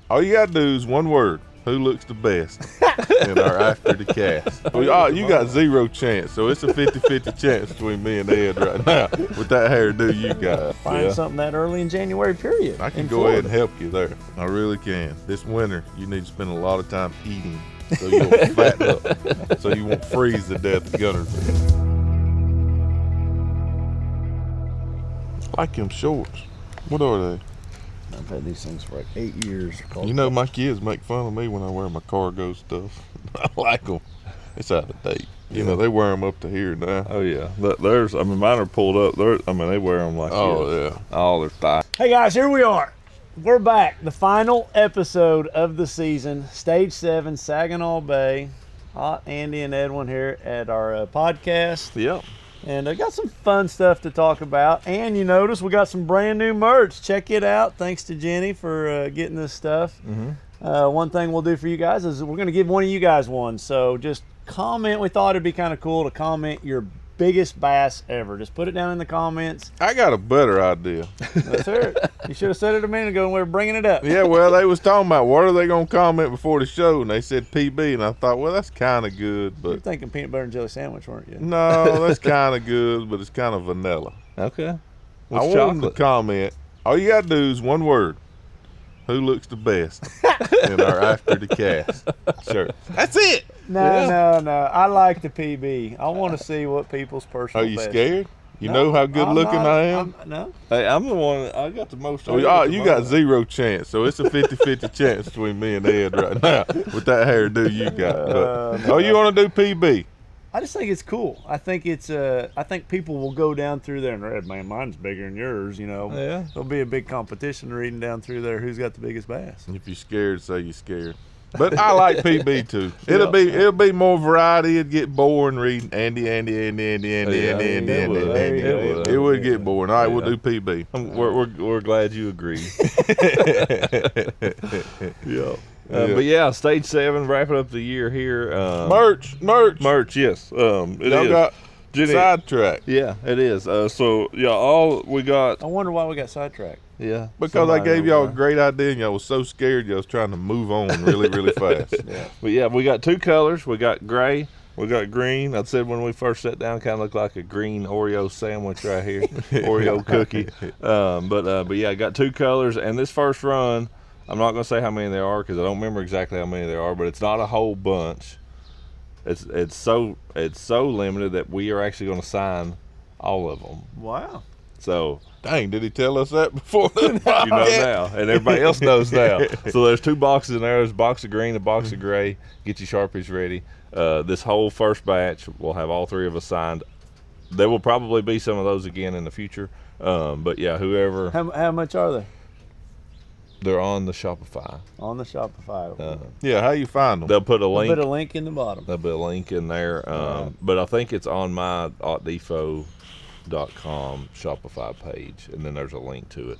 All you gotta do is one word. Who looks the best in our after the cast? You got 0 chance, so it's a 50-50 chance between me and Ed right now with that hairdo you got. Find something that early in January period. I can go ahead and help you there. I really can. This winter, you need to spend a lot of time eating so you'll fatten up, so you won't freeze to death at Gunnersville. I like them shorts. What are they? I've had these things for like 8 years. You know, my kids make fun of me when I wear my cargo stuff. I like them. It's out of date. You know, they wear them up to here now. Oh, yeah. Mine are pulled up. They wear them like yeah. All their thighs. Hey, guys, here we are. We're back. The final episode of the season, Stage 7, Saginaw Bay. Hot Andy and Edwin here at our podcast. Yep. And I got some fun stuff to talk about. And you notice we got some brand new merch. Check it out. Thanks to Jenny for getting this stuff. Mm-hmm. One thing we'll do for you guys is we're going to give one of you guys one. So just comment. We thought it'd be kind of cool to comment your biggest bass ever. Just put it down in the comments. I got a better idea. Let's hear it. You should have said it a minute ago when we were bringing it up. Yeah, well, they was talking about what are they going to comment before the show, and they said PB, and I thought, well, that's kind of good. But You're thinking peanut butter and jelly sandwich, weren't you? No, that's kind of good, but it's kind of vanilla. Okay. I want them to comment. All you got to do is one word. Who looks the best in our after the cast shirt? That's it. No. I like the PB. I want to see what people's personal Are you best scared? You know how good looking I am? No. Hey, I'm the one. I got the most. You got 0 chance, so it's a 50-50 chance between me and Ed right now with that hairdo you got. But, you want to do PB? I just think it's cool. I think it's I think people will go down through there and read, man, mine's bigger than yours, you know. Yeah. There'll be a big competition reading down through there who's got the biggest bass. If you're scared, say you're scared. But I like PB too. It'll be more variety. It'd get boring reading Andy. It would get boring. All right, we'll do PB. We're glad you agree. Yeah. But yeah, Stage 7, wrapping up the year here. Merch. Yes. It Y'all is. got Jenny, sidetracked. Yeah, it is. So yeah, all we got. I wonder why we got sidetracked. Yeah. Because I gave y'all a great idea and y'all was so scared y'all was trying to move on really, really fast. Yeah. But yeah, we got 2 colors. We got gray. We got green. I said when we first sat down, kind of looked like a green Oreo sandwich right here, Oreo cookie. But yeah, I got 2 colors. And this first run, I'm not going to say how many there are because I don't remember exactly how many there are, but it's not a whole bunch. It's so limited that we are actually going to sign all of them. Wow. So dang, did he tell us that before? you know now, and everybody else knows now. So there's 2 boxes in there. There's a box of green, a box of gray. Get your Sharpies ready. This whole first batch, we'll have all 3 of us signed. There will probably be some of those again in the future. But yeah, whoever. How much are they? They're on the Shopify. On the Shopify. Yeah, how you find them? They'll put a link. Put a link in the bottom. There'll be a link in there. But I think it's on my .defo.com Shopify page, and then there's a link to it.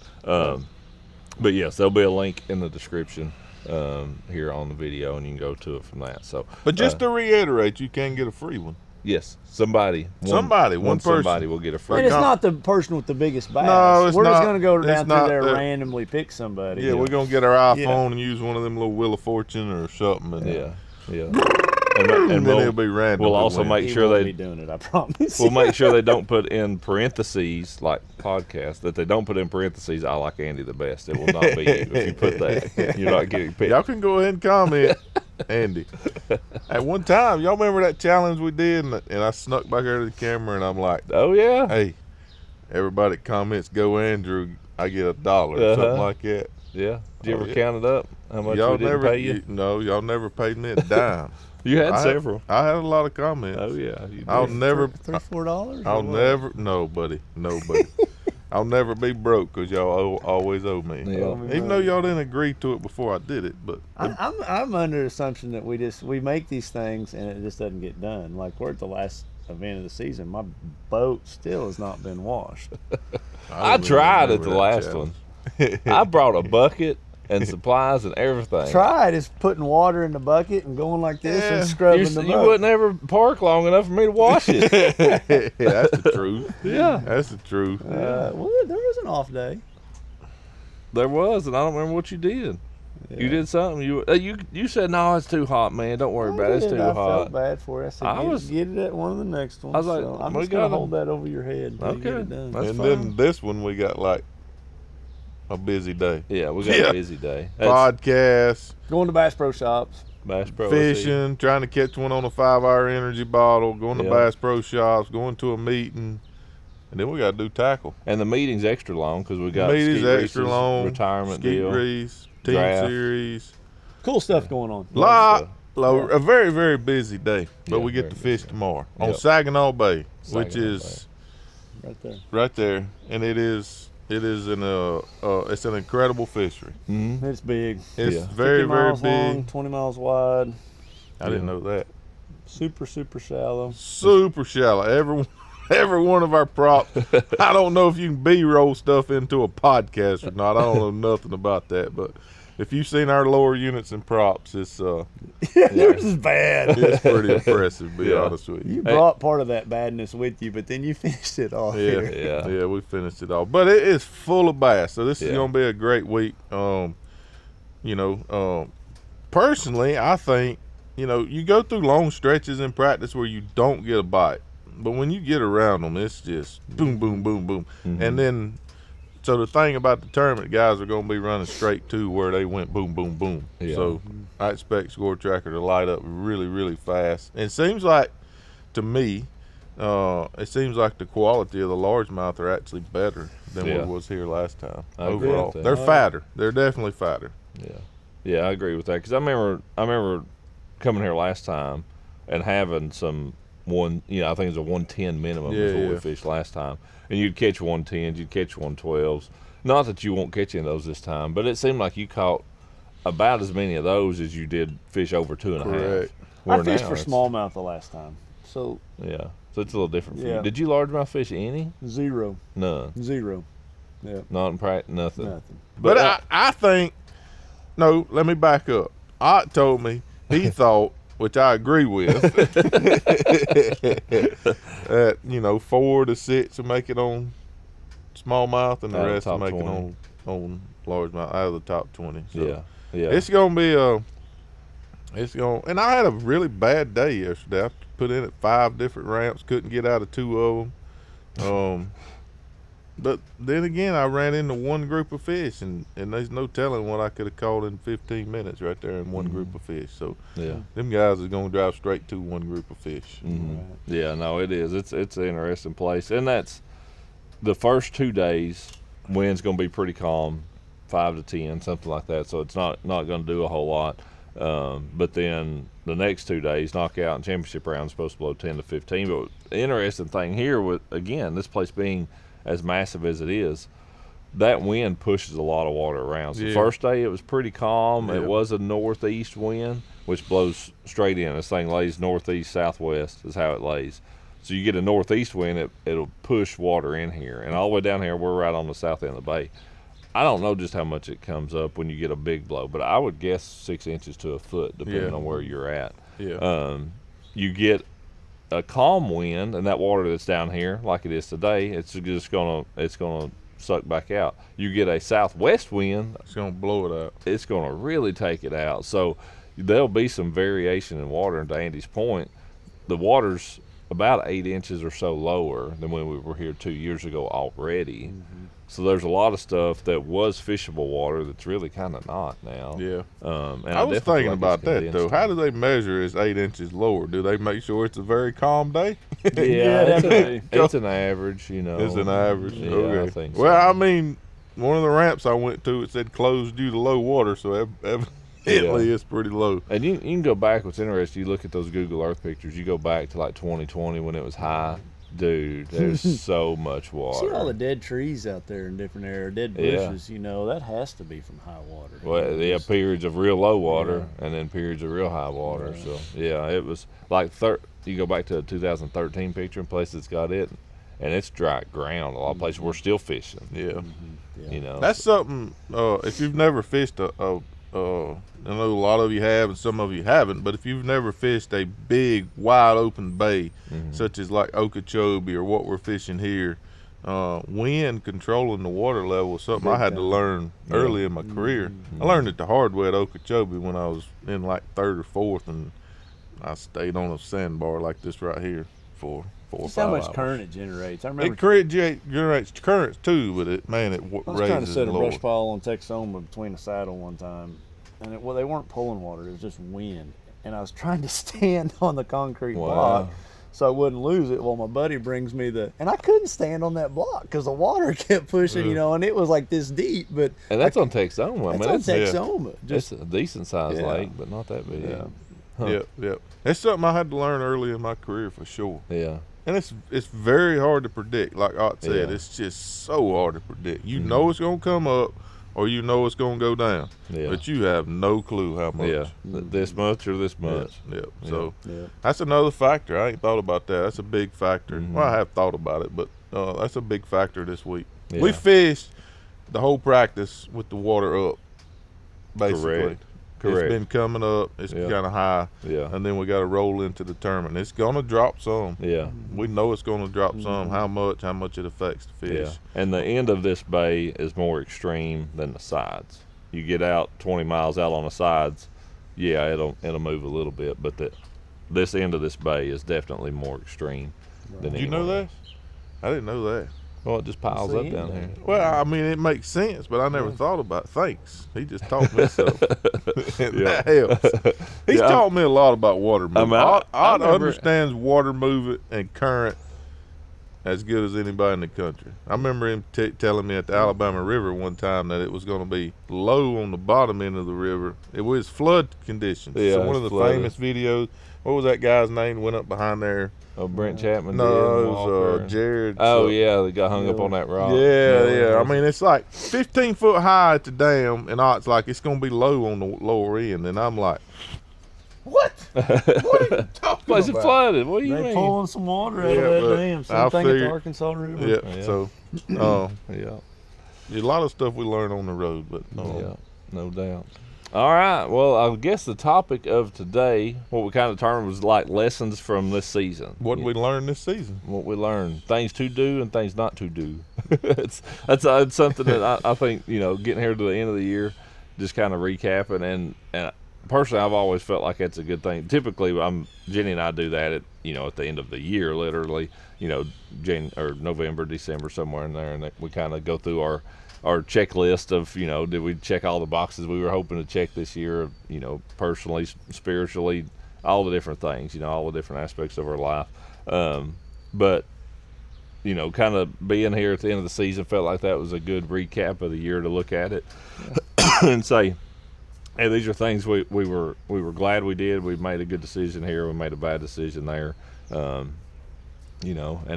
But yes, there'll be a link in the description here on the video, and you can go to it from that. So, but just to reiterate, you can get a free one. Yes, one person will get a free. And it's not the person with the biggest bass. No, it's we're not. just going to go down through there that. randomly pick somebody. Yeah, we're going to get our iPhone and use one of them little Wheel of Fortune or something. And yeah. And then it'll be random. We'll also make sure they be doing it. I promise. We'll make sure they don't put in parentheses like podcast. That they don't put in parentheses. I like Andy the best. It will not be you. If you put that, you're not getting picked. Y'all can go ahead and comment, Andy. At one time, y'all remember that challenge we did, and I snuck back there to the camera, and I'm like, "Oh yeah, hey, everybody comments, go Andrew. I get $1 or something like that." Yeah. Did you ever count it up? How much y'all we didn't pay you? No, y'all never paid me a dime. You had several. I had a lot of comments. Oh yeah. I'll never $3-4. I'll never. No, buddy. I'll never be broke because y'all always owe me. Yeah. Even though y'all didn't agree to it before I did it, but I'm under the assumption that we make these things and it just doesn't get done. Like we're at the last event of the season. My boat still has not been washed. I tried at the last one. I brought a bucket and supplies and everything. Tried is putting water in the bucket and going like this and scrubbing the boat. You wouldn't ever park long enough for me to wash it. Yeah, that's the truth. Yeah, that's the truth. Well, there was an off day. There was, and I don't remember what you did. You did something. You said no, it's too hot, man. Don't worry about it. It's too I hot. felt bad for you. I said, get it at one of the next ones. I was like, so I'm we just gonna got 'em. hold that over your head until you get Okay. it done. That's and fine. then this one we got like a busy day. Yeah, we got Yeah. a busy day. That's Podcast, Going to Bass Pro Shops. Bass Pro. let's see. fishing, trying to catch one on a 5-hour energy bottle, going to Yeah. Bass Pro Shops, going to a meeting, and then we got to do tackle. And the meeting's extra long because we got Meeting's Skeet extra Reese's long. retirement Skeet deal. Reese, Team Draft. Series. Cool stuff going on. Lot, stuff. a very, very busy day, but Yeah, we get very to fish busy. tomorrow on Yep. Saginaw Bay, which Saginaw is Right there. right there, and it is it's an incredible fishery. Mhm. It's big. It's Yeah. very, 50 very miles long, big. 20 miles wide. I didn't know that. Super, super shallow. Super shallow. Every one of our props. I don't know if you can B-roll stuff into a podcast or not. I don't know nothing about that, but if you've seen our lower units and props, it's Yours is bad. it's pretty impressive. To be Yeah. honest with you. You brought part of that badness with you, but then you finished it off Yeah, here. Yeah. we finished it all, but it is full of bass. So this is Yeah. gonna be a great week. Personally, I think you go through long stretches in practice where you don't get a bite, but when you get around them, it's just boom, boom, boom, boom, and then. So the thing about the tournament, guys are going to be running straight to where they went boom, boom, boom. Yeah. So I expect Score Tracker to light up really, really fast. And it seems like, to me, it seems like the quality of the largemouth are actually better than Yeah. what was here last time. I agree Overall, with that. they're fatter. They're definitely fatter. Yeah, I agree with that because I remember coming here last time and having some I think it was a 110 minimum is what we Yeah. fished last time, and you'd catch 110s, you'd catch 112s. Not that you won't catch any of those this time, but it seemed like you caught about as many of those as you did fish over 2.5. Correct. Where I fished now for it's- smallmouth the last time. So Yeah, so it's a little different for you. Yeah. Did you largemouth fish any? zero. None. Yeah, Not in practice. Nothing. nothing. But I think, no, let me back up. Ott told me he thought, which I agree with, that 4 to 6 will make it on smallmouth, and the Out of the rest will top make 20. it on largemouth out of the top 20. So Yeah. Yeah. it's gonna be and I had a really bad day yesterday. I put in at 5 different ramps, couldn't get out of 2 of them. But then again, I ran into one group of fish, and there's no telling what I could have caught in 15 minutes right there in one group of fish. So yeah. them guys are going to drive straight to one group of fish. Mhm. Right. Yeah, no, it is. It's an interesting place, and that's the first 2 days. Wind's going to be pretty calm, 5 to 10, something like that. So it's not going to do a whole lot. But then the next 2 days, knockout and championship round, is supposed to blow 10 to 15. But the interesting thing here, with again this place being as massive as it is, that wind pushes a lot of water around. So the Yeah. first day it was pretty calm. Yeah. It was a northeast wind, which blows straight in. This thing lays northeast, southwest is how it lays. So you get a northeast wind, it'll push water in here. And all the way down here, we're right on the south end of the bay. I don't know just how much it comes up when you get a big blow, but I would guess 6 inches to a foot, depending Yeah. on where you're at. Yeah. You get a calm wind, and that water that's down here, like it is today, it's just gonna suck back out. You get a southwest wind, It's going to blow it out. it's gonna really take it out. So there'll be some variation in water. And to Andy's point, the water's about 8 inches or so lower than when we were here 2 years ago already. So there's a lot of stuff that was fishable water that's really kind of not now. Yeah. And I was definitely thinking feel like about it's that, though. condensed. How do they measure it's 8 inches lower? Do they make sure it's a very calm day? Yeah, definitely. it's an average, you know. It's an average. Yeah, Okay. I think so. Well, I mean, one of the ramps I went to, it said closed due to low water, so evidently it's pretty low. And you can go back. What's interesting, you look at those Google Earth pictures. You go back to like 2020 when it was high. Dude, there's so much water. See all the dead trees out there in different areas, dead Yeah. bushes. That has to be from high water. Well, yeah, periods of real low water and then periods of real high water. Yeah. So yeah, it was like you go back to a 2013 picture in places that's got it, and it's dry ground. A lot of places we're still fishing. Yeah. Yeah. You know, That's something, if you've never fished I know a lot of you have and some of you haven't, but if you've never fished a big, wide open bay, such as like Okeechobee or what we're fishing here, wind controlling the water level is something I Big had to time. learn early in my career. I learned it the hard way at Okeechobee when I was in like third or fourth, and I stayed on a sandbar like this right here for 4 or Just 5 how much hours. current it generates. I remember It generates currents too, but it I was trying to raises set and a brush lowers. pile on Texoma between a saddle one time, and they weren't pulling water; it was just wind. And I was trying to stand on the concrete block so I wouldn't lose it. Well, my buddy brings me and I couldn't stand on that block because the water kept pushing, and it was like this deep. But And that's on Texoma. I mean, that's on Texoma. it's a decent sized Yeah. lake, but not that big. Yeah. Huh. Yep. It's something I had to learn early in my career for sure. Yeah. And it's very hard to predict. Like Ott said, Yeah. it's just so hard to predict. You know it's gonna come up, or you know it's gonna go down, Yeah. but you have no clue how much. Yeah. This much or this much. Yep. So Yeah. that's another factor. I ain't thought about that. That's a big factor. Mhm. Well, I have thought about it, but that's a big factor this week. Yeah. We fished the whole practice with the water up, basically. Correct. It's been coming up. It's Yeah. kind of high, Yeah. and then we got to roll into the tournament. It's gonna drop some. Yeah. We know it's gonna drop some. How much it affects the fish. Yeah. And the end of this bay is more extreme than the sides. You get out 20 miles out on the sides, yeah, it'll move a little bit, but this end of this bay is definitely more extreme than Did you know anywhere that? I didn't know that. Well, it just piles That's up the down end here. Well, I mean, it makes sense, but I never thought about it. Thanks. He just taught me stuff. That helps. He's Yeah, taught me a lot about water movement. mean, I Odd remember- understands water movement and current as good as anybody in the country. I remember him telling me at the Alabama River one time that it was going to be low on the bottom end of the river. It was flood conditions. Yeah, So one of the it's flooded. famous videos, what was that guy's name? Went up behind there. Oh, Brent Chapman did. No, and it Walker. was Jared. Oh, yeah, they got hung up on that rock. Yeah. I mean, it's like 15 foot high at the dam, and it's like it's going to be low on the lower end. And I'm like, what? What are you talking Place it about? flooded. What do you They mean? pulling some water out Yeah, of but that dam. I Same thing at figured- the Arkansas River. Yeah, Yeah. so Yeah. a lot of stuff we learn on the road, but Yeah, no doubt. All right. Well, I guess the topic of today, what we kind of termed was like lessons from this season. what did we learn this season? What we learned, things to do and things not to do. That's something that I think, getting here to the end of the year, just kind of recapping. And personally, I've always felt like that's a good thing. Typically, Jenny and I do that at the end of the year, literally, November, December, somewhere in there, and we kind of go through our checklist of, did we check all the boxes we were hoping to check this year, personally, spiritually, all the different things, all the different aspects of our life. But, kind of being here at the end of the season felt like that was a good recap of the year to look at it and say, hey, these are things we were glad we did. We made a good decision here. We made a bad decision there. And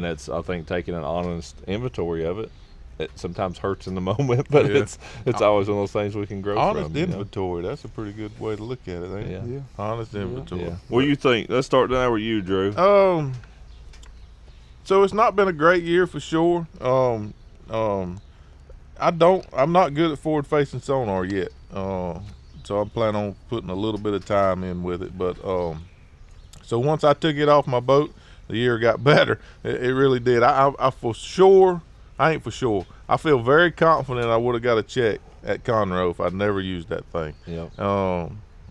that's, I think, taking an honest inventory of it. It sometimes hurts in the moment, but Yeah. it's always one of those things we can grow Honest from. inventory. That's a pretty good way to look at it, ain't it? Yeah. Honest inventory. Yeah. What do you think? Let's start down with you, Drew. So it's not been a great year for sure. I'm not good at forward facing sonar yet. So I'm planning on putting a little bit of time in with it. But so once I took it off my boat, the year got better. It really did. I for sure, I ain't for sure. I feel very confident I would have got a check at Conroe if I'd never used that thing. Yep.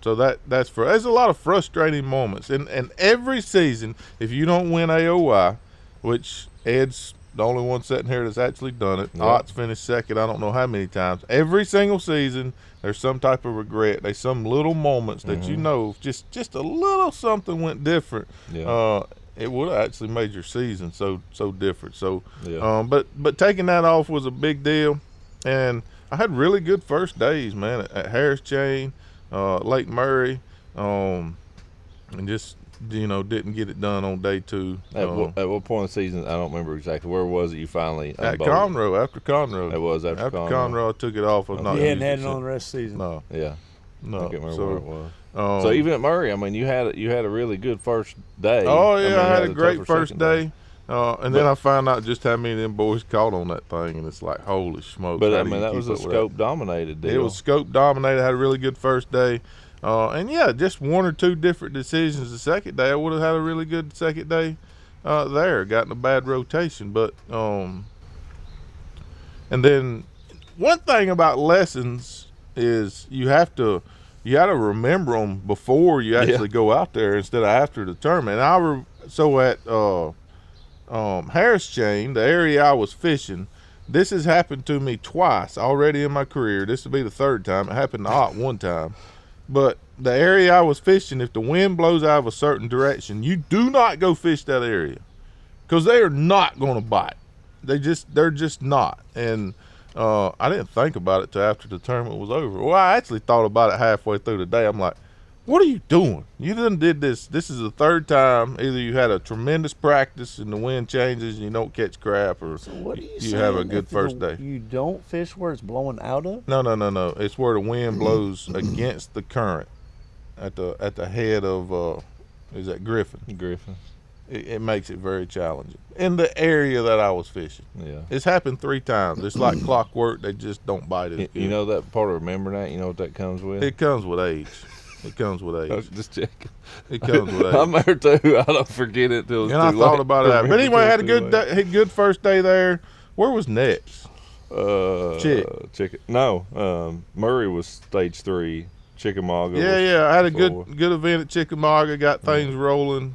So there's a lot of frustrating moments. And every season, if you don't win AOI, which Ed's the only one sitting here that's actually done it. Yep. Ott's finished second I don't know how many times. Every single season, there's some type of regret. There's some little moments that just a little something went different. Yeah. It would have actually made your season so different. So, Yeah. but taking that off was a big deal. And I had really good first days, man, at Harris Chain, Lake Murray, and just didn't get it done on day two. At what point in the season? I don't remember exactly. Where was it you finally? At unbolted? Conroe, after Conroe. It was after Conroe. I took it off. Of not You hadn't using had it since- on the rest of the season. No, Yeah. no. I can't remember so, where it was. So even at Murray, I mean, you had a really good first day. Oh I yeah, mean, I you had a great tougher first second day. And then I found out just how many of them boys caught on that thing, and it's like, holy smokes. But how I do mean, you that was keep a up with that? scope dominated deal. It was scope dominated. I had a really good first day. And yeah, just one or two different decisions the second day. I would have had a really good second day there. Got in a bad rotation. But And then one thing about lessons is you got to remember them before you actually go out there instead of after the tournament. And so at Harris Chain, the area I was fishing, this has happened to me twice already in my career. This will be the third time. It happened to Ott one time. But the area I was fishing, if the wind blows out of a certain direction, you do not go fish that area because they are not going to bite. They're just not. And I didn't think about it till after the tournament was over. Well, I actually thought about it halfway through the day. I'm like, what are you doing? You done did this. This is the third time. Either you had a tremendous practice and the wind changes and you don't catch crap, or So what are you have a good first day. You don't fish where it's blowing out of? No. It's where the wind blows against the current at the head of is that Griffin? Griffin. It makes it very challenging in the area that I was fishing. Yeah. It's happened 3 times. It's like clockwork. They just don't bite it. You know that part of remembering that? You know what that comes with? It comes with age. It comes with I age. was just checking. It comes with age. I'm there too. I don't forget it till it's And too I late. thought about it. But anyway, I had a Remember till too good first day there. Where was next? late. Chicken. No, Murray was stage 3. Chickamauga. Yeah. I had a four. good event at Chickamauga. Got things rolling.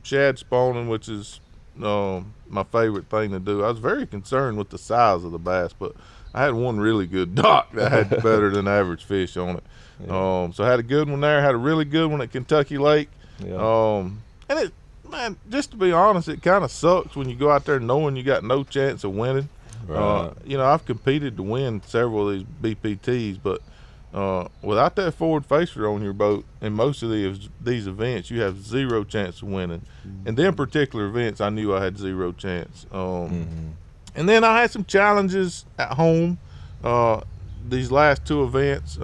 Shad spawning, which is my favorite thing to do. I was very concerned with the size of the bass, but I had one really good dock that had better than average fish on it. Yeah. So I had a good one there. Had a really good one at Kentucky Lake. Yeah. And it, man, just to be honest, it kind of sucks when you go out there knowing you got no chance of winning. Right. I've competed to win several of these BPTs, but without that forward facer on your boat in most of these events, you have zero chance of winning. In them particular events, I knew I had zero chance. And then I had some challenges at home these last 2 events.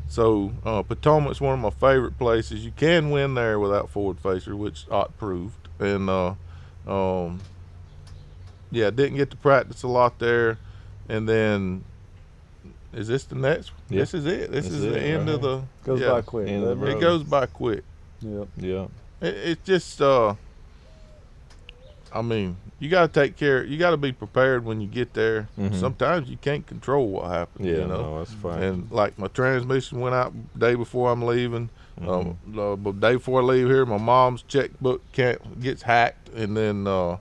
So Potomac's one of my favorite places. You can win there without forward facer, which Ott proved. And didn't get to practice a lot there. And then, is this the next? Yeah. This is it. This is the end of the. Goes by quick. End of the It road. goes by quick. Yep. Yeah. It's just. I mean, you got to take care. You got to be prepared when you get there. Sometimes you can't control what happens. Yeah. You know? No, that's fine. And like my transmission went out day before I'm leaving. The day before I leave here, my mom's checkbook gets hacked, and then my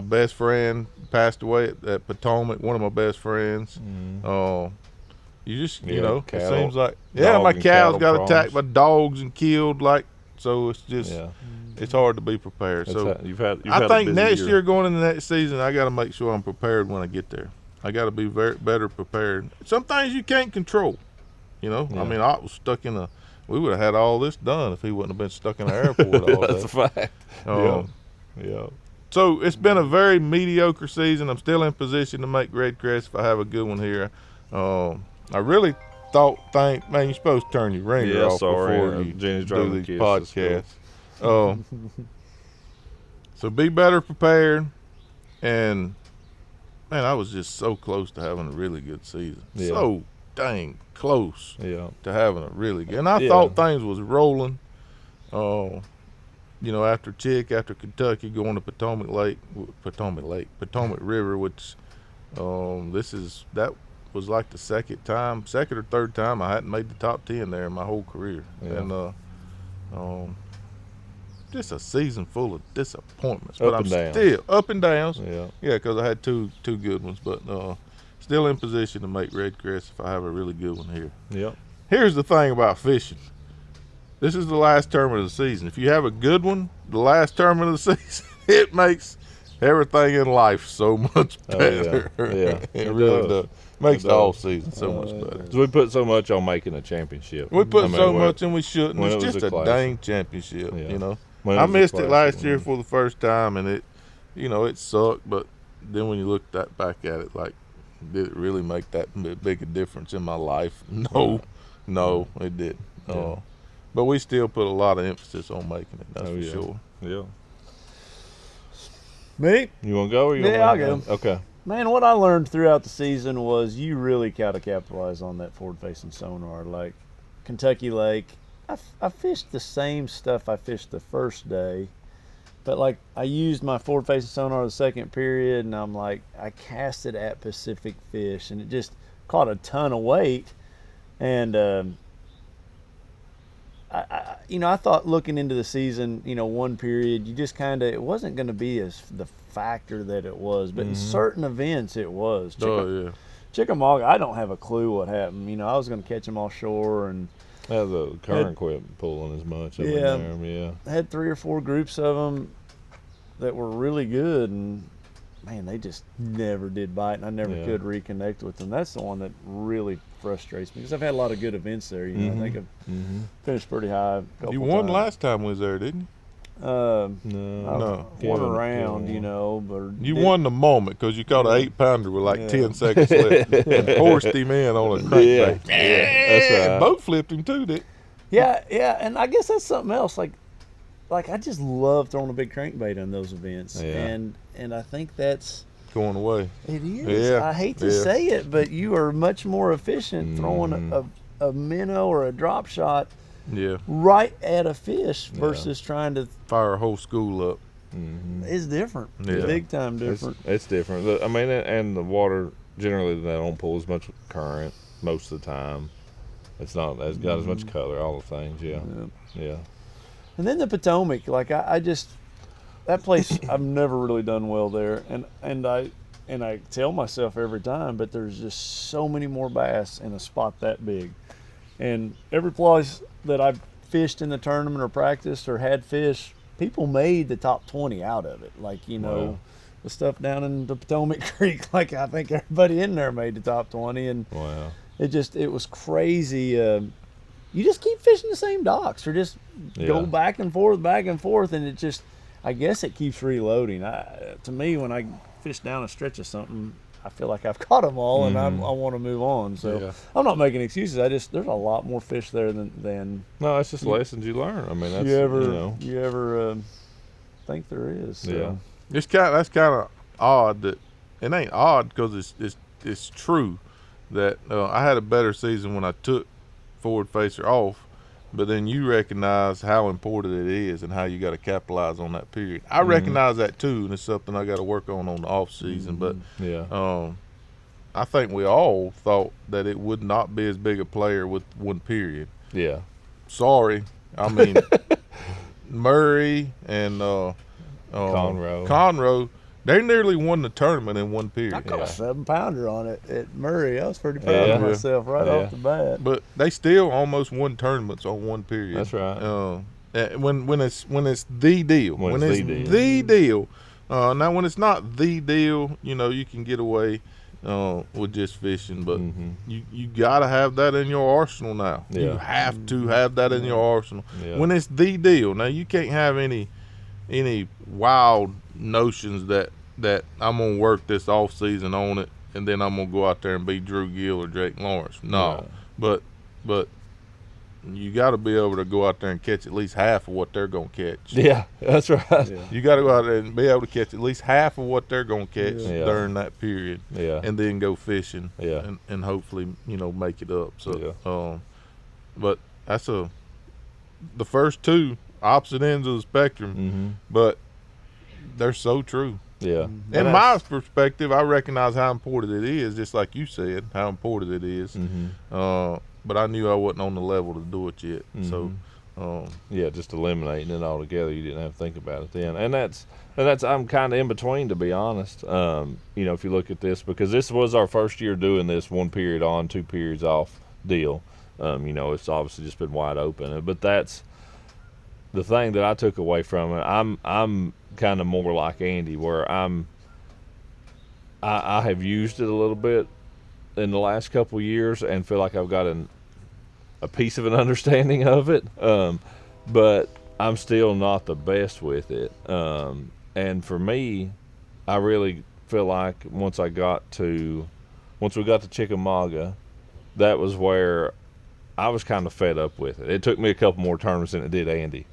best friend passed away at Potomac. One of my best friends. You just you know, it seems like my cows got attacked by dogs and killed. Like, so it's just it's hard to be prepared. So I think next year going into next season, I got to make sure I'm prepared when I get there. I got to be better prepared. Some things you can't control. You know, I mean, I was stuck in a. We would have had all this done if he wouldn't have been stuck in the airport all day. That's a fact. Yeah. So it's been a very mediocre season. I'm still in position to make Red Crest if I have a good one here. I really man, you're supposed to turn your ringer off before you Jenny's do driving these the kids to podcasts. So be better prepared. And, man, I was just so close to having a really good season. Yeah. So dang close Yeah. to having a really good. And I thought things was rolling. After Kentucky, going to Potomac River, which that was like the second or third time I hadn't made the top 10 there in my whole career. Yeah. And just a season full of disappointments. Up But I'm and downs. still up and downs. Yeah. Yeah, because I had two good ones, but still in position to make Red Crest if I have a really good one here. Yep. Here's the thing about fishing. This is the last tournament of the season. If you have a good one, the last tournament of the season, it makes everything in life so much better. Yeah. It really does. Makes It the whole does. season so much better. So we put so much on making a championship. We put so when- much and we shouldn't. when It's it was just a a classic. dang championship, Yeah. you know. when I was a missed it classic last year one. for the first time, and it sucked. But then when you look back at it, like, did it really make that big a difference in my life? No, it didn't. Yeah. But we still put a lot of emphasis on making it. That's for yeah. sure. Yeah. Me? You want to go or you Yeah, want I'll me to go. Okay. Man, what I learned throughout the season was you really got to capitalize on that forward-facing sonar. Like Kentucky Lake, I fished the same stuff I fished the first day, But like I used my forward facing sonar the second period, and I'm like, I casted at Pacific fish, and it just caught a ton of weight. And I thought looking into the season, one period, you just kind of, it wasn't going to be as the factor that it was, but in certain events it was. Chickamauga, I don't have a clue what happened. I was going to catch them offshore, and the current quit pulling as much. I had 3 or 4 groups of them that were really good, and man, they just never did bite, and I never could reconnect with them. That's the one that really frustrates me, because I've had a lot of good events there. I think I've finished pretty high. You won last time we was there, didn't you? No. One around, but you won the moment because you caught an 8-pounder with like 10 seconds left and forced him in on a crankbait. That's right. Boat flipped him too, did? Yeah, and I guess that's something else. Like I just love throwing a big crankbait on those events, and I think that's going away. It is. Yeah. I hate to say it, but you are much more efficient throwing a minnow or a drop shot. Yeah. Right at a fish versus trying to fire a whole school up. It's different. Yeah. Big time different. It's different. I mean, and the water generally they don't pull as much current most of the time. It's not as got as much color. All the things. Yeah. And then the Potomac, like I just that place I've never really done well there, and I tell myself every time, but there's just so many more bass in a spot that big, and every place that I've fished in the tournament or practiced or had fish, people made the top 20 out of it. Like, the stuff down in the Potomac Creek, like I think everybody in there made the top 20. And it was crazy. You just keep fishing the same docks or just go back and forth. And it just, I guess it keeps reloading. To me, when I fish down a stretch of something, I feel like I've caught them all, and I want to move on. So I'm not making excuses. There's a lot more fish there than. No, it's just lessons you learn. I mean, that's you ever think there is. So. Yeah, that's kind of odd. That it ain't odd because it's true that I had a better season when I took forward facer off, but then you recognize how important it is and how you got to capitalize on that period. I recognize that too, and it's something I got to work on the off season. But I think we all thought that it would not be as big a player with one period. Yeah. Sorry, I mean Murray and Conroe. They nearly won the tournament in one period. I caught a 7-pounder on it at Murray. I was pretty proud of myself right off the bat. But they still almost won tournaments on one period. That's right. When it's the deal. When it's the deal. Now when it's not the deal, you can get away with just fishing, but you got to have that in your arsenal now. Yeah. You have to have that in your arsenal. Yeah. When it's the deal. Now you can't have any wild notions that I'm gonna work this off season on it and then I'm gonna go out there and be Drew Gill or Drake Lawrence. No, but you got to be able to go out there and catch at least half of what they're gonna catch. Yeah, that's right. Yeah. You got to go out there and be able to catch at least half of what they're gonna catch during that period. Yeah, and then go fishing. Yeah, and hopefully make it up. So, but that's the first two opposite ends of the spectrum, but they're so true. Yeah. In my perspective, I recognize how important it is, just like you said, how important it is. But I knew I wasn't on the level to do it yet. So, just eliminating it altogether. You didn't have to think about it then. And that's I'm kind of in between, to be honest. If you look at this, because this was our first year doing this 1 period on, 2 periods off deal. It's obviously just been wide open. But that's the thing that I took away from it. I'm kind of more like Andy, where I have used it a little bit in the last couple of years and feel like I've got a piece of an understanding of it, but I'm still not the best with it. And for me, I really feel like once we got to Chickamauga, that was where I was kind of fed up with it. It took me a couple more tournaments than it did Andy.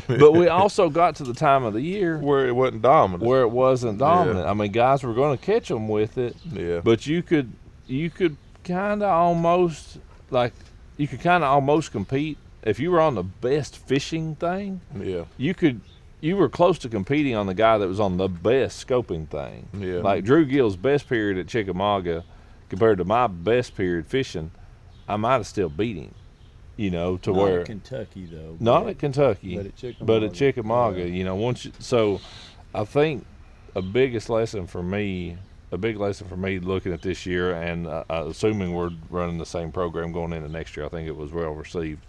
But we also got to the time of the year where it wasn't dominant. Yeah. I mean, guys were going to catch them with it. Yeah. But you could kind of almost compete if you were on the best fishing thing. Yeah. You could you were close to competing on the guy that was on the best scoping thing. Yeah. Like Drew Gill's best period at Chickamauga compared to my best period fishing, I might have still beat him. You know, to Not where at Kentucky though. not at Kentucky, but at Chickamauga. Yeah. You know, so I think a big lesson for me looking at this year, and assuming we're running the same program going into next year, I think it was well received.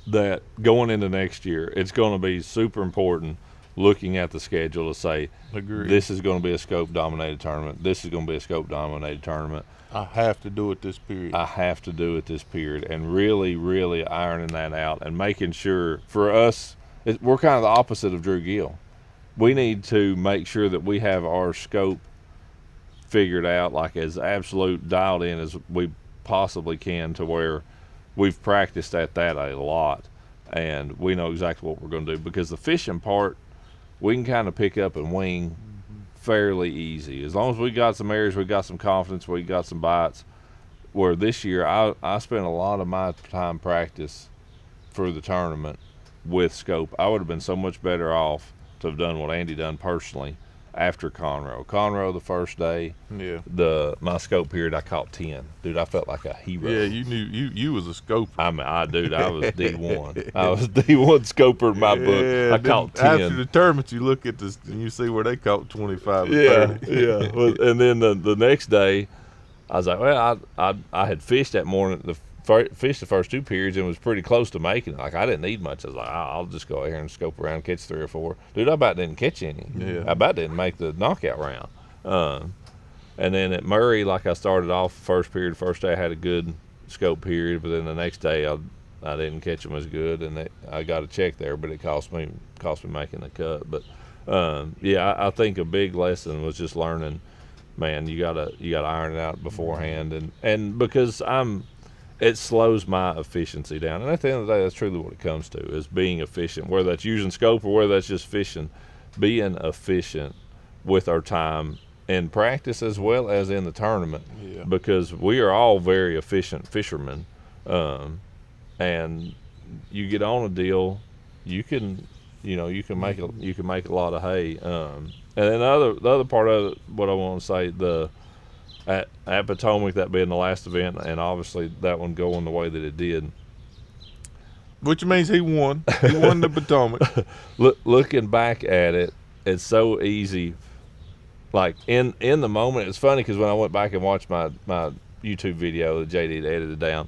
That going into next year, it's going to be super important looking at the schedule to say, Agreed. this is going to be a scope dominated tournament. This is going to be a scope dominated tournament. I have to do it this period. I have to do it this period, and really, really ironing that out and making sure for us, we're kind of the opposite of Drew Gill. We need to make sure that we have our scope figured out, like as absolute dialed in as we possibly can, to where we've practiced at that a lot and we know exactly what we're going to do, because the fishing part we can kind of pick up and wing fairly easy. As long as we got some areas, we got some confidence, we got some bites. Where this year I spent a lot of my time practice for the tournament with scope. I would have been so much better off to have done what Andy done personally after Conroe. Conroe the first day, Yeah. my scope period, I caught 10. Dude, I felt like a hero. Yeah, you knew you was a scoper. I mean, I was D1. I was D1 scoper in my book. I then caught 10. After the tournament, you look at this and you see where they caught 25 and Yeah, 30. yeah. Well, and then the next day, I was like, well, I had fished that morning, fished the first two periods and was pretty close to making it. Like, I didn't need much. I was like, I'll just go out here and scope around and catch 3 or 4. Dude, I about didn't catch any. Yeah. I about didn't make the knockout round. And then at Murray, like, I started off the first period. First day I had a good scope period, but then the next day I didn't catch them as good, and I got a check there, but it cost me making the cut. But yeah, I think a big lesson was just learning, man, you gotta iron it out beforehand, and because it slows my efficiency down. And at the end of the day, that's truly what it comes to, is being efficient, whether that's using scope or whether that's just fishing, being efficient with our time in practice as well as in the tournament. Yeah. Because we are all very efficient fishermen, and you get on a deal, you can make a lot of hay. And then the other part of it, what I want to say, at Potomac, that being the last event, and obviously that one going the way that it did, Which means he won. He won the Potomac. looking back at it, it's so easy. Like in the moment, it's funny because when I went back and watched my YouTube video that JD had edited down,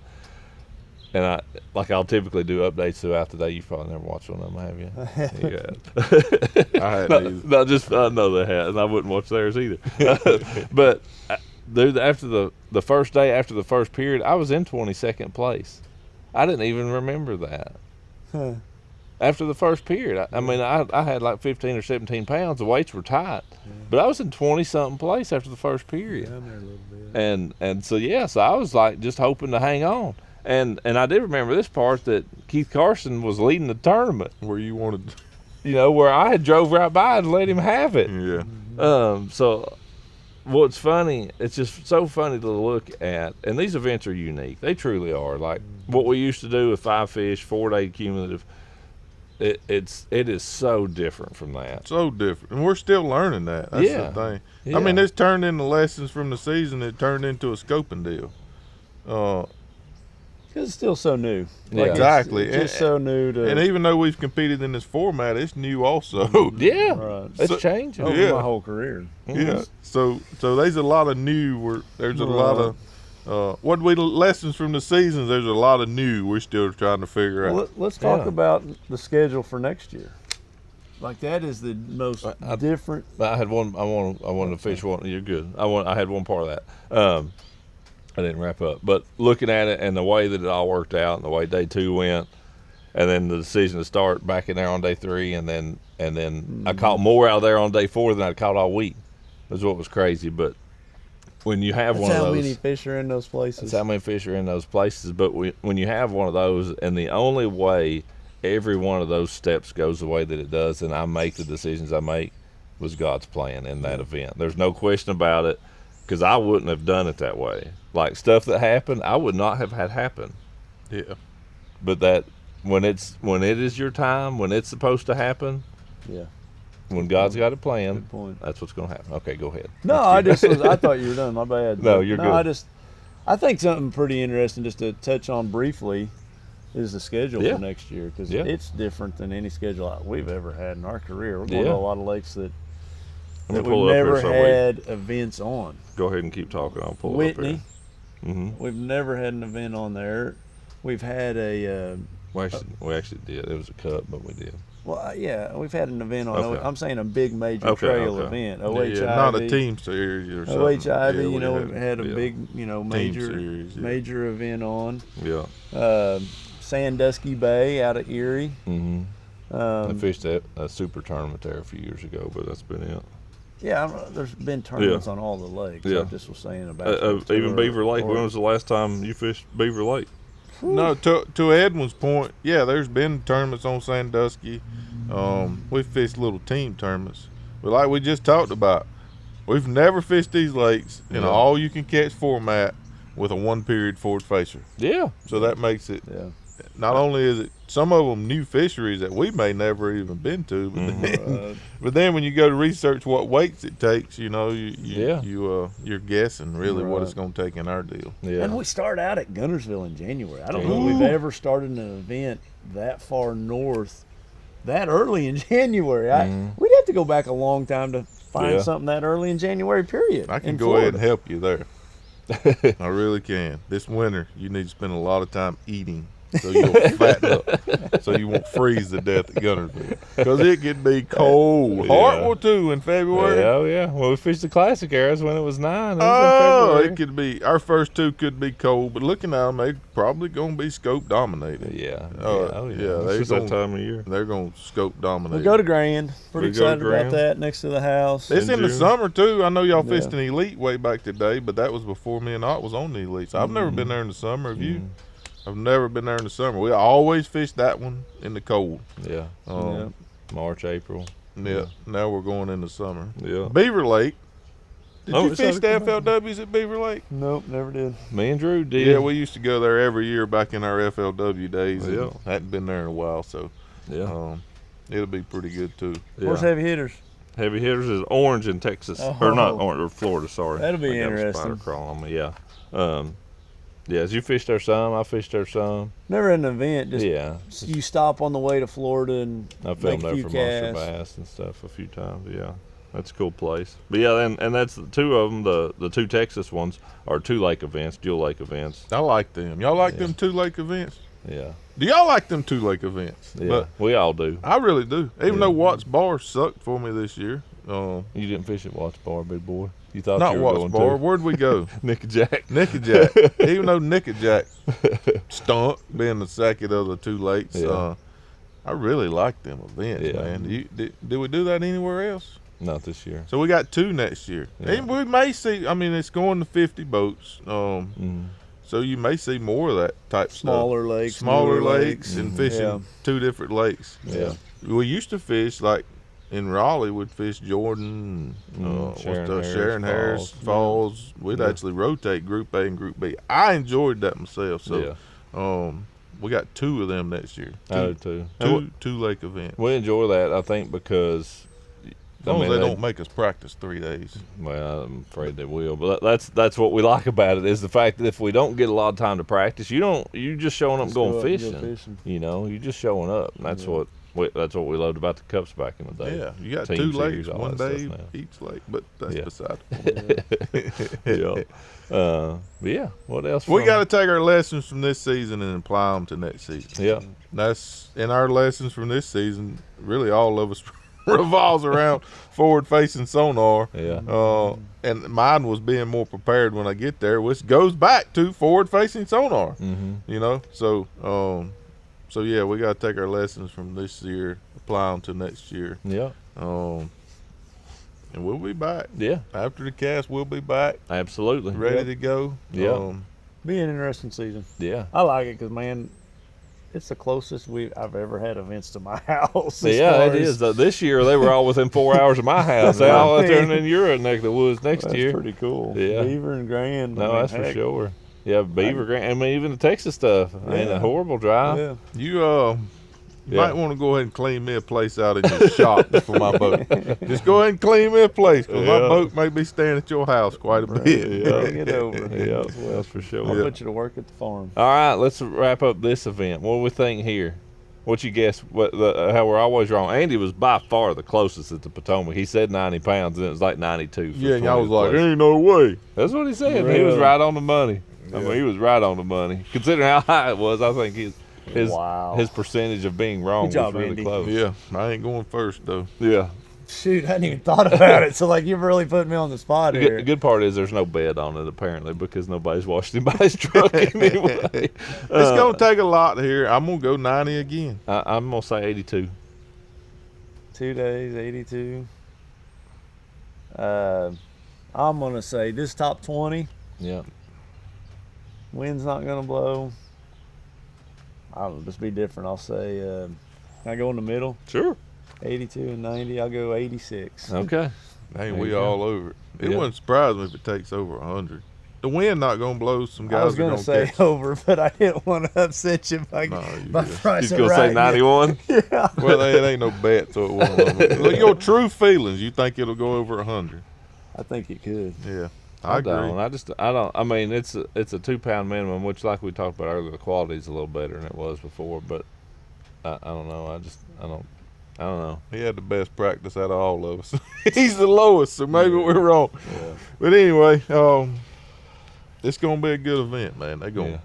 and I'll typically do updates throughout the day. You've probably never watched one of them, have you? Yeah. I hadn't either. No, just I know they had, and I wouldn't watch theirs either. But dude, after the first day, after the first period, I was in 22nd place. I didn't even remember that. Huh. After the first period, I mean, I had like 15 or 17 pounds. The weights were tight, but I was in 20-something place after the first period. Down there a little bit. And so so I was like just hoping to hang on. And I did remember this part, that Keith Carson was leading the tournament. Where you wanted. Where I had drove right by and let him have it. Yeah. So what's funny, it's just so funny to look at, and these events are unique. They truly are. Like what we used to do with 5 fish, 4-day cumulative. It is so different from that. So different. And we're still learning that. That's the thing. Yeah. I mean, it's turned into lessons from the season. It turned into a scoping deal. Because it's still so new. Yeah. Exactly. It's just so new to. And even though we've competed in this format, it's new also. Yeah. Right. It's changing. Over Yeah. my whole career. Yeah. So there's a lot of new. There's a lot of lessons from the seasons. There's a lot of new we're still trying to figure out. Well, let's talk about the schedule for next year. Like, that is the most different. I had one. I wanted to fish one. You're good. I had one part of that. I didn't wrap up, but looking at it and the way that it all worked out, and the way day 2 went, and then the decision to start back in there on day 3, and then I caught more out of there on day 4 than I caught all week. That's what was crazy. But when you have one of those, how many fish are in those places. that's how many fish are in those places. But when you have one of those, and the only way every one of those steps goes the way that it does, and I make the decisions I make, was God's plan in that event. There's no question about it, because I wouldn't have done it that way. Like, stuff that happened, I would not have had happen. Yeah. But that when it is your time, when it's supposed to happen, Yeah. when God's got a plan, Good point. that's what's going to happen. Okay, go ahead. No, I thought you were done. My bad. No, you're good. I think something pretty interesting just to touch on briefly is the schedule Yeah. for next year, because Yeah. it's different than any schedule we've ever had in our career. We're going Yeah. to a lot of lakes that Let me we've pull it up here never so had events on. Go ahead and keep talking. I'll pull Whitney, it up here. we've never had an event on there. We've had a We actually did. It was a cup, but we did. yeah, we've had an event on. Okay. I'm saying a big major Okay, trail okay. event. Yeah, OHIV, not a team series or something. OHIV, Yeah, you know, we've had- had a yeah. big, major series, yeah. major event on. Yeah. Sandusky Bay out of Erie. I fished a super tournament there a few years ago, but that's been it. Yeah, there's been tournaments on all the lakes. Yeah. I just was saying about Even Beaver Lake. When was the last time you fished Beaver Lake? No, to Edwin's point, yeah, there's been tournaments on Sandusky. We fished little team tournaments, but like we just talked about, we've never fished these lakes in an Yeah. all-you-can-catch format with a one-period forward facer. Yeah. So that makes it. Yeah. Not only is it some of them new fisheries that we may never even been to, but but then when you go to research what weights it takes, you're guessing really what it's going to take in our deal. Yeah. And we start out at Guntersville in January. I don't know Ooh. if we've ever started an event that far north that early in January. We'd have to go back a long time to find Yeah. something that early in January, period. I can in go ahead and Florida. help you there. I really can. This winter, you need to spend a lot of time eating so you'll fatten up, so you won't freeze to death at Guntersville. Because it could be cold. Yeah. Hartwell, too, in February. Yeah, yeah. Well, we fished the classic areas when it was 9. It was Oh, in February. it could be. Our first two could be cold, but looking at them, they're probably going to be scope dominated. Yeah. Oh, yeah. yeah, It's they just that gon- time of year. They're going to scope dominate. We go to Grand. Pretty We go to excited about Grand. that, next to the house. It's in the June. summer too. I know y'all Yeah. fished an elite way back today, but that was before me and Ott was on the elites. I've never been there in the summer. Have you? I've never been there in the summer. We always fish that one in the cold. Yeah. March, April. Yeah. Now we're going in the summer. Yeah. Beaver Lake. Did Oh, you it's fish not the a- FLWs at Beaver Lake? Nope, never did. Me and Drew did. Yeah, we used to go there every year back in our FLW days. Yeah. And hadn't been there in a while, so Yeah. it'll be pretty good too. Yeah. Where's Heavy Hitters? Heavy Hitters is Orange in Texas. Or not Oh. Orange, or Florida, sorry. That'll be I got a interesting. spider crawling on me, yeah. Yeah, as you fished there some, I fished there some. Never had an event. Just Yeah. you stop on the way to Florida and I make filmed a there few for monster casts. bass and stuff a few times. Yeah, that's a cool place. But yeah, and that's the two of them. The two Texas ones are 2 lake events, dual lake events. I like them. Y'all like Yeah. them 2 lake events? Yeah, Do y'all like them 2 lake events? yeah, But we all do. I really do. Even Yeah. though Watts Bar sucked for me this year. You didn't fish at Watts Bar, big boy. You thought Not you were Watts going Bar. to. Where'd we go? Nick and Jack. Nickajack. Even though Nickajack stunk, being the second of the 2 lakes, Yeah. I really like them events, Yeah. man. Did we do that anywhere else? Not this year. So we got 2 next year. Yeah. And we may see. I mean, it's going to 50 boats. So you may see more of that type Smaller stuff. lakes, Smaller newer lakes, and fishing Yeah. 2 different lakes. Yeah. We used to fish like in Raleigh. We'd fish Jordan, Sharon Harris Falls. We'd Yeah. actually rotate Group A and Group B. I enjoyed that myself. So, Yeah. we got 2 of them next year. I do too. Two lake events. We enjoy that, I think, because As long as they don't make us practice 3 days. Well, I'm afraid they will, but that's what we like about it is the fact that if we don't get a lot of time to practice, you just showing up Just going go up and go fishing. fishing. You know, you just showing up, and that's what we loved about the cups back in the day. Yeah, you got Team 2 series, lakes, all one that day stuff now. each lake, but that's Yeah. beside the point. But yeah. What else? We from- got to take our lessons from this season and apply them to next season. Yeah. That's in our lessons from this season. Really, all of us revolves around forward-facing sonar. Yeah. And mine was being more prepared when I get there, which goes back to forward-facing sonar. Mm-hmm. You know, so yeah, we got to take our lessons from this year, apply them to next year. Yeah. And we'll be back Yeah. after the cast. We'll be back, Absolutely. ready to go. Yeah. Be an interesting season. Yeah. I like it because, man, it's the closest I've ever had events to my house. as Yeah, far it as- is. This year they were all within 4 hours of my house. They all out there in your neck of the woods next That's year. pretty cool. Yeah. Beaver and Grand. No, that's for heck, sure. Yeah, Beaver Grand. I mean, even the Texas stuff ain't a horrible drive. Yeah. You might want to go ahead and clean me a place out in your shop for my boat. Just go ahead and clean me a place, because my boat may be staying at your house quite a bit. Bring it over. Yeah, that's for sure. I'll put you to work at the farm. All right, let's wrap up this event. What do we think here? What you guess? How we're always wrong. Andy was by far the closest at the Potomac. He said 90 pounds, and it was like 92. Yeah, and I was like, ain't no way. That's what he said. Really? He was right on the money. I mean, he was right on the money. Considering how high it was, I think his percentage of being wrong was really Andy. close. Yeah, I ain't going first, though. Yeah. Shoot, I hadn't even thought about it. So, like, you've really put me on the spot here. The good part is there's no bed on it, apparently, because nobody's washed him by his truck anyway. It's going to take a lot here. I'm going to go 90 again. I'm going to say 82. 2 days, 82. I'm going to say this top 20. Yeah. Wind's not going to blow. I'll just be different. I'll say, can I go in the middle? Sure. 82 and 90. I'll go 86. Okay. Ain't we all over it? It wouldn't surprise me if it takes over 100. The wind not going to blow. Some guys I was going to say catch. over, but I didn't want to upset you by He's going to say 91? Yeah. Well, it ain't no bet, so it won't. Look, your true feelings, you think it'll go over 100. I think it could. Yeah. I agree. I mean, it's a 2 pound minimum, which, like we talked about earlier, the quality is a little better than it was before. But I don't know. I don't know. He had the best practice out of all of us. He's the lowest, so maybe we're wrong. Yeah. But anyway, it's gonna be a good event, man. They gonna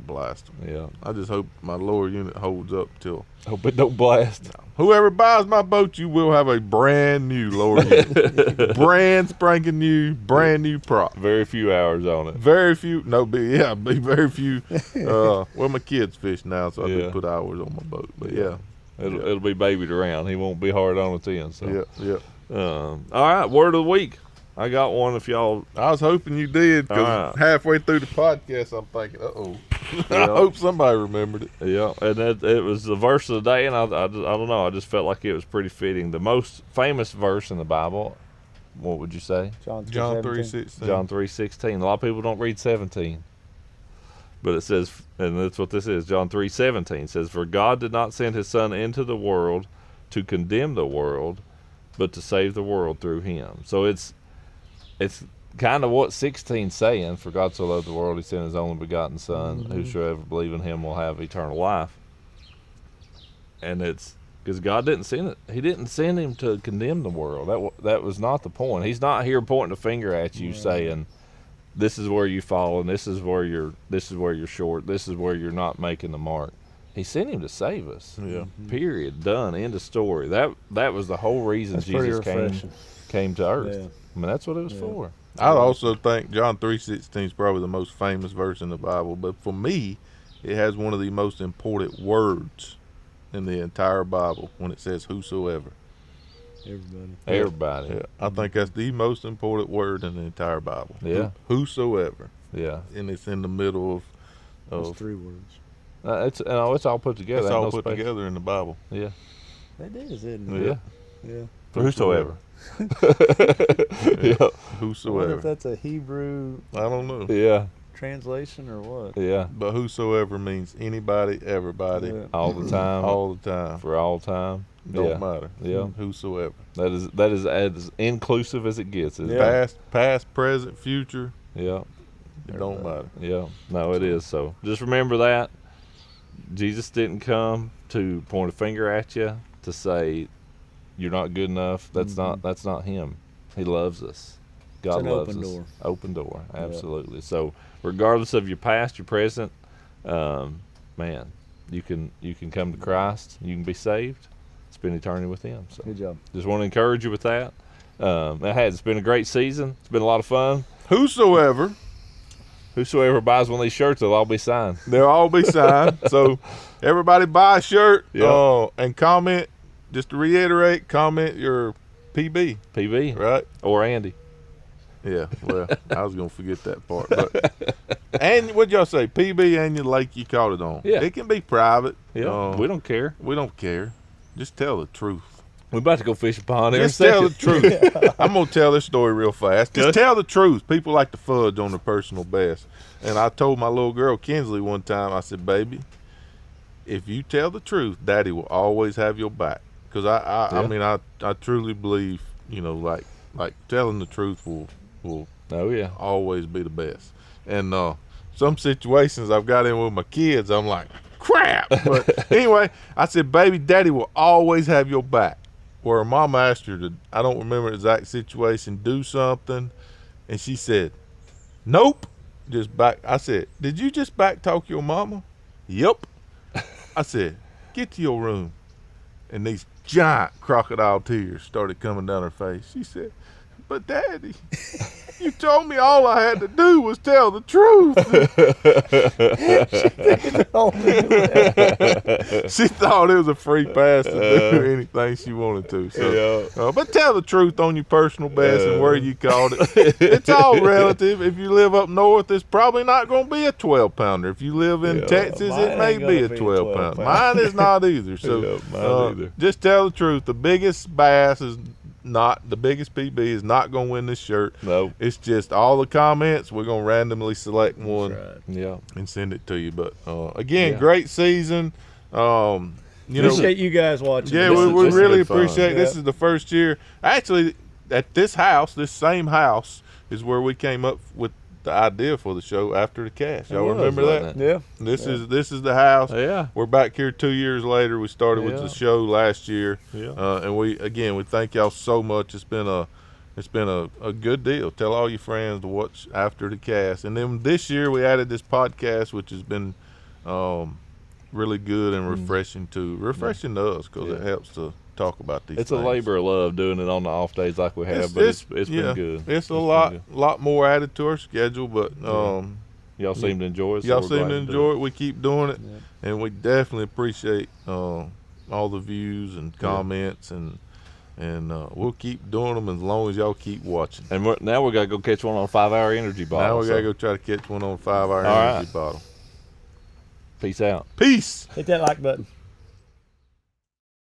blast them. Yeah. I just hope my lower unit holds up till. Hope it don't blast. Whoever buys my boat, you will have a brand new lower unit, brand spanking new, brand new prop. Very few hours on it. Very few. Be very few. Well, my kids fish now, so I do put hours on my boat. But it'll be babied around. He won't be hard on it then. So yeah. All right, word of the week. I got one. If y'all, I was hoping you did, because halfway through the podcast, I'm thinking, I hope somebody remembered it. Yeah, and it was the verse of the day, and I don't know. I just felt like it was pretty fitting. The most famous verse in the Bible. What would you say? John 3:16. John 3:16. A lot of people don't read 17. But it says, and that's what this is, John 3:17 says, "For God did not send his Son into the world to condemn the world, but to save the world through him." So it's kind of what 16's saying. For God so loved the world, he sent his only begotten Son. Whosoever believe in him will have eternal life. And it's because God didn't send it. He didn't send him to condemn the world. That was not the point. He's not here pointing a finger at you saying, this is where you fall, and this is where you're short, this is where you're not making the mark. He sent him to save us. Yeah. Period. Done. End of story. That was the whole reason Jesus came to earth. Yeah. I mean, that's what it was for. I also think John 3:16 is probably the most famous verse in the Bible, but for me, it has one of the most important words in the entire Bible when it says whosoever. Everybody. Yeah. I think that's the most important word in the entire Bible. Yeah. Whosoever. Yeah. And it's in the middle of Those 3 words. It's all put together. It's all put together in the Bible. Yeah. It is, isn't it? Yeah. Yeah. For whosoever. Yeah. I Whosoever. wonder if that's a Hebrew I don't know. Yeah. translation or what. Yeah. But whosoever means anybody, everybody, All the time. all the time. For all time. Don't matter. Yeah. Whosoever. That is as inclusive as it gets. Isn't it? Past, present, future. Yeah. It don't matter. Yeah. No, it is. So just remember that Jesus didn't come to point a finger at you to say you're not good enough. That's not him. He loves us. God loves us. Open door. Absolutely. So regardless of your past, your present, man, you can come to Christ. You can be saved. Spend eternity with him. So Good job. just want to encourage you with that. It's been a great season. It's been a lot of fun. Whosoever Whosoever buys one of these shirts, they'll all be signed. They'll all be signed. So everybody buy a shirt and comment. Just to reiterate, comment your PB. PB. Right? Or Andy. Yeah, well, I was going to forget that part. But, and what'd y'all say? PB and your lake you caught it on. Yeah. It can be private. Yeah, we don't care. We don't care. Just tell the truth. We're about to go fish a pond every Just tell second. the truth. I'm gonna tell this story real fast. Just tell the truth. People like to fudge on their personal best. And I told my little girl Kinsley one time, I said, baby, if you tell the truth, Daddy will always have your back. Because I mean, I truly believe, you know, like telling the truth will Oh yeah. always be the best. And some situations I've got in with my kids, I'm like, crap. But anyway, I said, baby, Daddy will always have your back. Where her mama asked her to, I don't remember the exact situation, do something, and she said, nope. Just back. I said, did you just back talk your mama? Yep. I said, get to your room. And these giant crocodile tears started coming down her face. She said, but Daddy, you told me all I had to do was tell the truth. She thought it was a free pass to do anything she wanted to. So, but tell the truth on your personal best and where you caught it. It's all relative. If you live up north, it's probably not going to be a 12-pounder. If you live in Texas, it may be a 12-pounder. Mine is not either. So mine either. Just tell the truth. The biggest bass is not the biggest PB is not going to win this shirt. No. It's just all the comments. We're going to randomly select one Yeah. and send it to you. But again, great season. Appreciate you guys watching. Yeah, This we is really good fun. appreciate this is the first year. Actually, at this same house is where we came up with the idea for the show after the cast. Y'all remember that? Yeah. This is the house. Yeah. We're back here 2 years later. We started with the show last year. Yeah. And we thank y'all so much. It's been a good deal. Tell all your friends to watch after the cast. And then this year we added this podcast, which has been really good and refreshing to us because it helps to talk about these It's things. a labor of love doing it on the off days like we have, but it's been good. It's a lot more added to our schedule, but y'all seem to enjoy it. y'all seem to enjoy it. We keep doing it, and we definitely appreciate all the views and comments, and we'll keep doing them as long as y'all keep watching. And now we gotta go catch one on a 5-hour energy bottle. Now we gotta go try to catch one on a 5-hour All energy right. bottle. Peace out. Peace. Hit that like button.